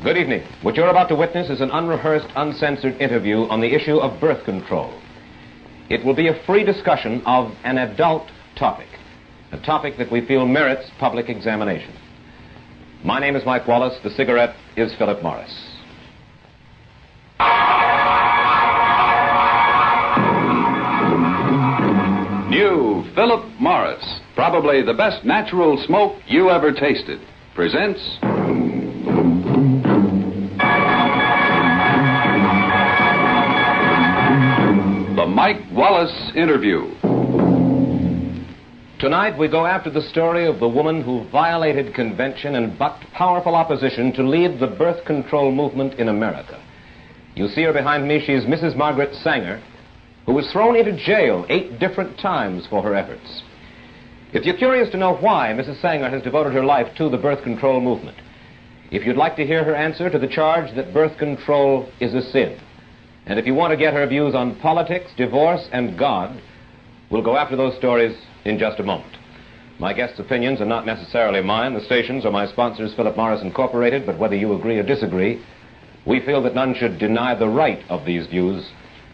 Good evening. What you're about to witness is an unrehearsed, uncensored interview on the issue of birth control. It will be a free discussion of an adult topic, a topic that we feel merits public examination. My name is Mike Wallace. The cigarette is Philip Morris. New Philip Morris, probably the best natural smoke you ever tasted, presents the Mike Wallace Interview. Tonight we go after the story of the woman who violated convention and bucked powerful opposition to lead the birth control movement in America. You see her behind me. She's Mrs. Margaret Sanger, who was thrown into jail 8 different times for her efforts. If you're curious to know why Mrs. Sanger has devoted her life to the birth control movement, if you'd like to hear her answer to the charge that birth control is a sin, and if you want to get her views on politics, divorce, and God, we'll go after those stories in just a moment. My guest's opinions are not necessarily mine. The stations are my sponsors, Philip Morris Incorporated, but whether you agree or disagree, we feel that none should deny the right of these views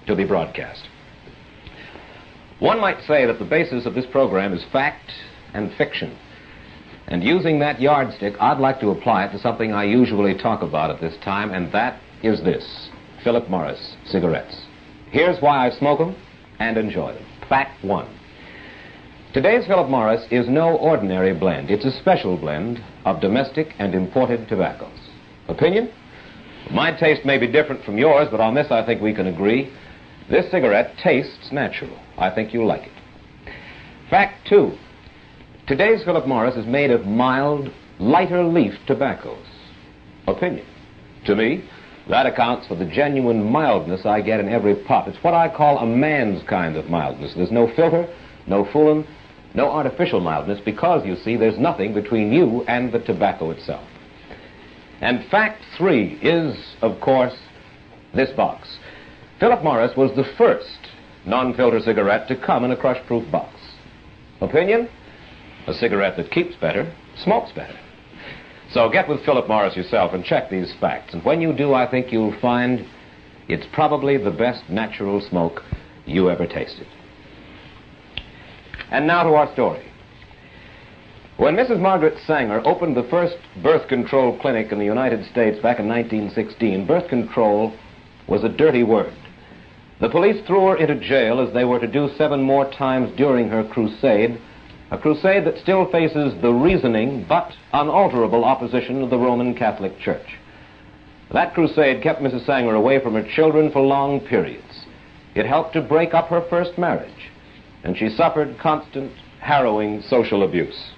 to be broadcast. One might say that the basis of this program is fact and fiction. And using that yardstick, I'd like to apply it to something I usually talk about at this time, and that is this: Philip Morris cigarettes. Here's why I smoke them and enjoy them. Fact 1. Today's Philip Morris is no ordinary blend. It's a special blend of domestic and imported tobaccos. Opinion? My taste may be different from yours, but on this I think we can agree. This cigarette tastes natural. I think you'll like it. Fact 2. Today's Philip Morris is made of mild, lighter leaf tobaccos. Opinion? To me, that accounts for the genuine mildness I get in every puff. It's what I call a man's kind of mildness. There's no filter, no fooling, no artificial mildness, because, you see, there's nothing between you and the tobacco itself. And fact 3 is, of course, this box. Philip Morris was the first non-filter cigarette to come in a crush-proof box. Opinion? A cigarette that keeps better, smokes better. So get with Philip Morris yourself and check these facts. And when you do, I think you'll find it's probably the best natural smoke you ever tasted. And now to our story. When Mrs. Margaret Sanger opened the first birth control clinic in the United States back in 1916, birth control was a dirty word. The police threw her into jail, as they were to do 7 more times during her crusade, a crusade that still faces the reasoning but unalterable opposition of the Roman Catholic Church. That crusade kept Mrs. Sanger away from her children for long periods. It helped to break up her first marriage, and she suffered constant, harrowing social abuse.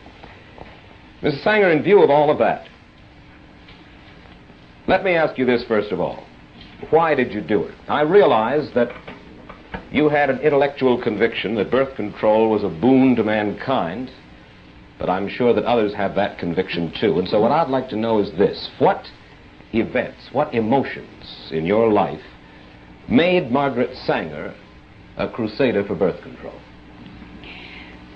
Mrs. Sanger, in view of all of that, let me ask you this first of all. Why did you do it? I realize that you had an intellectual conviction that birth control was a boon to mankind, but I'm sure that others have that conviction too. And so what I'd like to know is this: what events, what emotions in your life made Margaret Sanger a crusader for birth control?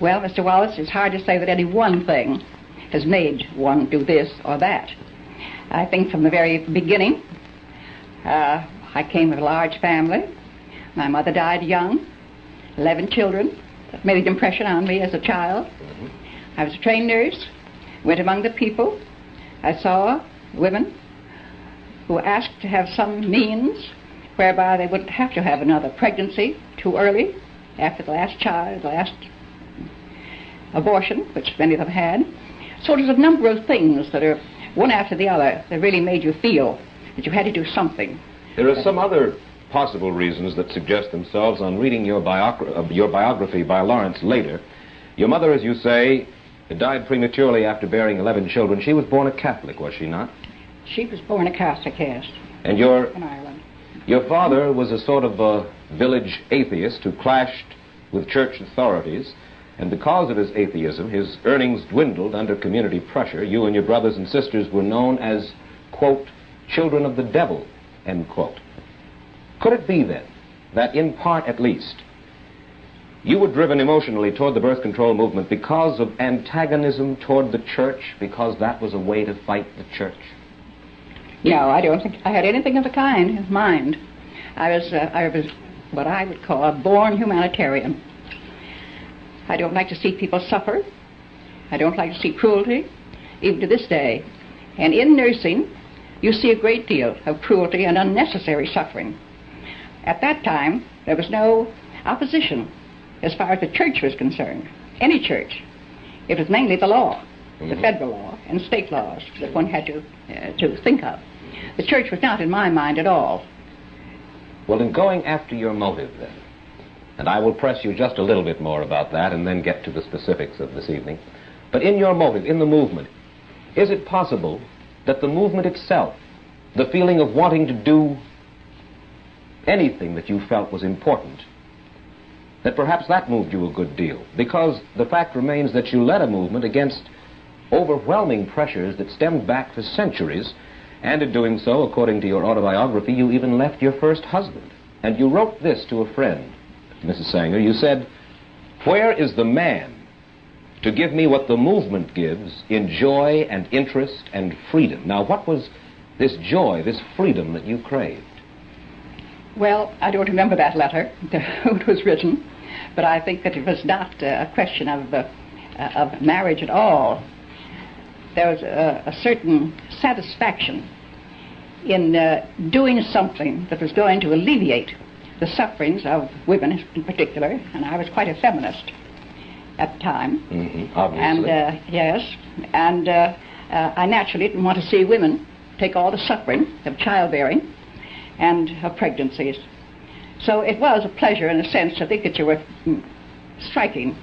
Well, Mr. Wallace, it's hard to say that any one thing has made one do this or that. I think from the very beginning, I came of a large family. My mother died young, 11 children. That made an impression on me as a child. I was a trained nurse, went among the people. I saw women who asked to have some means whereby they wouldn't have to have another pregnancy too early after the last child, the last abortion, which many of them had. So there's a number of things that are one after the other that really made you feel that you had to do something. There are some other possible reasons that suggest themselves on reading your biography by Lawrence later. Your mother, as you say, died prematurely after bearing 11 children. She was born a Catholic, was she not? She was born a Catholic, yes. And in Ireland. Your father was a sort of a village atheist who clashed with church authorities, and because of his atheism, his earnings dwindled under community pressure. You and your brothers and sisters were known as, quote, children of the devil, end quote. Could it be, then, that in part at least, you were driven emotionally toward the birth control movement because of antagonism toward the church, because that was a way to fight the church? No, I don't think I had anything of the kind in mind. I was what I would call a born humanitarian. I don't like to see people suffer. I don't like to see cruelty, even to this day. And in nursing, you see a great deal of cruelty and unnecessary suffering. At that time, there was no opposition as far as the church was concerned, any church. It was mainly the law, the federal law and state laws that one had to think of. The church was not in my mind at all. Well, in going after your motive, then, and I will press you just a little bit more about that and then get to the specifics of this evening, but in your motive, in the movement, is it possible that the movement itself, the feeling of wanting to do anything that you felt was important, that perhaps that moved you a good deal? Because the fact remains that you led a movement against overwhelming pressures that stemmed back for centuries, and in doing so, according to your autobiography, you even left your first husband. And you wrote this to a friend, Mrs. Sanger. You said, "Where is the man to give me what the movement gives in joy and interest and freedom?" Now, what was this joy, this freedom that you craved? Well, I don't remember that letter, who it was written, but I think that it was not a question of marriage at all. There was a certain satisfaction in doing something that was going to alleviate the sufferings of women in particular, and I was quite a feminist at the time. Obviously. And yes, and I naturally didn't want to see women take all the suffering of childbearing and of pregnancies. So it was a pleasure, in a sense, to think that you were striking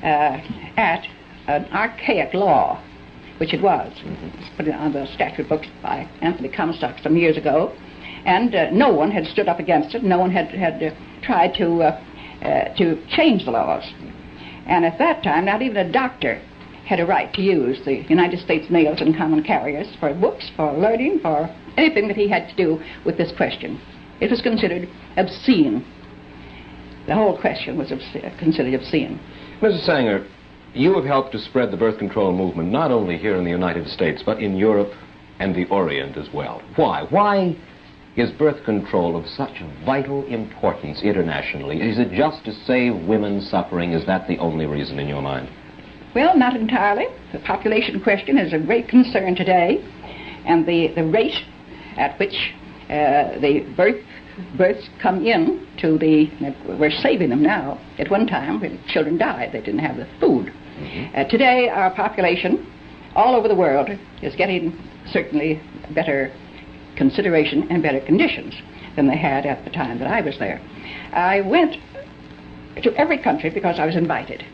at an archaic law, which it was. It's put on the statute books by Anthony Comstock some years ago, and no one had stood up against it. No one had tried to change the laws. And at that time, not even a doctor had a right to use the United States mails and common carriers for books, for learning, for anything that he had to do with this question. It was considered obscene. The whole question was considered obscene. Mrs. Sanger, you have helped to spread the birth control movement not only here in the United States, but in Europe and the Orient as well. Why? Why is birth control of such vital importance internationally? Is it just to save women suffering? Is that the only reason in your mind? Well, not entirely. The population question is a great concern today, and the rate at which the births come in to we're saving them now. At one time, when children died, they didn't have the food. Today, our population all over the world is getting certainly better consideration and better conditions than they had at the time that I was there. I went to every country because I was invited.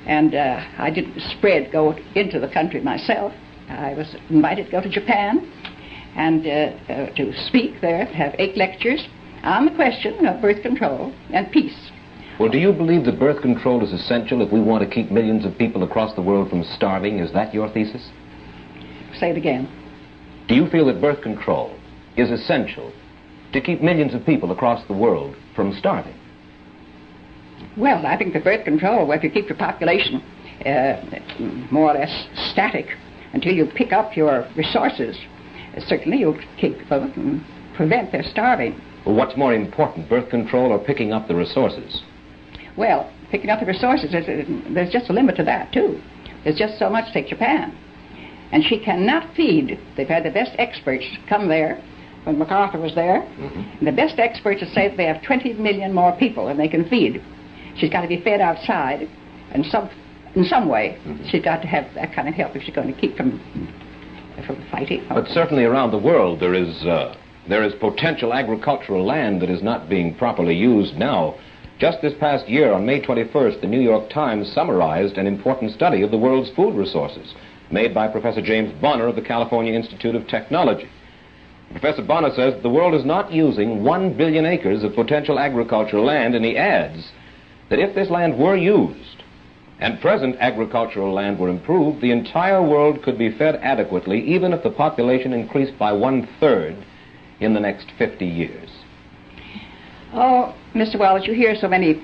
And I didn't go into the country myself. I was invited to go to Japan and to speak there, have 8 lectures on the question of birth control and peace. Well, do you believe that birth control is essential if we want to keep millions of people across the world from starving? Is that your thesis? Say it again. Do you feel that birth control is essential to keep millions of people across the world from starving? Well, I think that birth control, if you keep your population more or less static until you pick up your resources, certainly you'll prevent their starving. Well, what's more important, birth control or picking up the resources? Well, picking up the resources, there's just a limit to that, too. There's just so much. Take Japan. And she cannot feed. They've had the best experts come there when MacArthur was there. And the best experts say that they have 20 million more people than they can feed. She's got to be fed outside in some way. She's got to have that kind of help if she's going to keep from fighting. But certainly around the world there is potential agricultural land that is not being properly used now. Just this past year, on May 21st, the New York Times summarized an important study of the world's food resources made by Professor James Bonner of the California Institute of Technology. Professor Bonner says that the world is not using 1 billion acres of potential agricultural land, and he adds that if this land were used and present agricultural land were improved, the entire world could be fed adequately, even if the population increased by 1/3 in the next 50 years. Oh, Mr. Wallace, you hear so many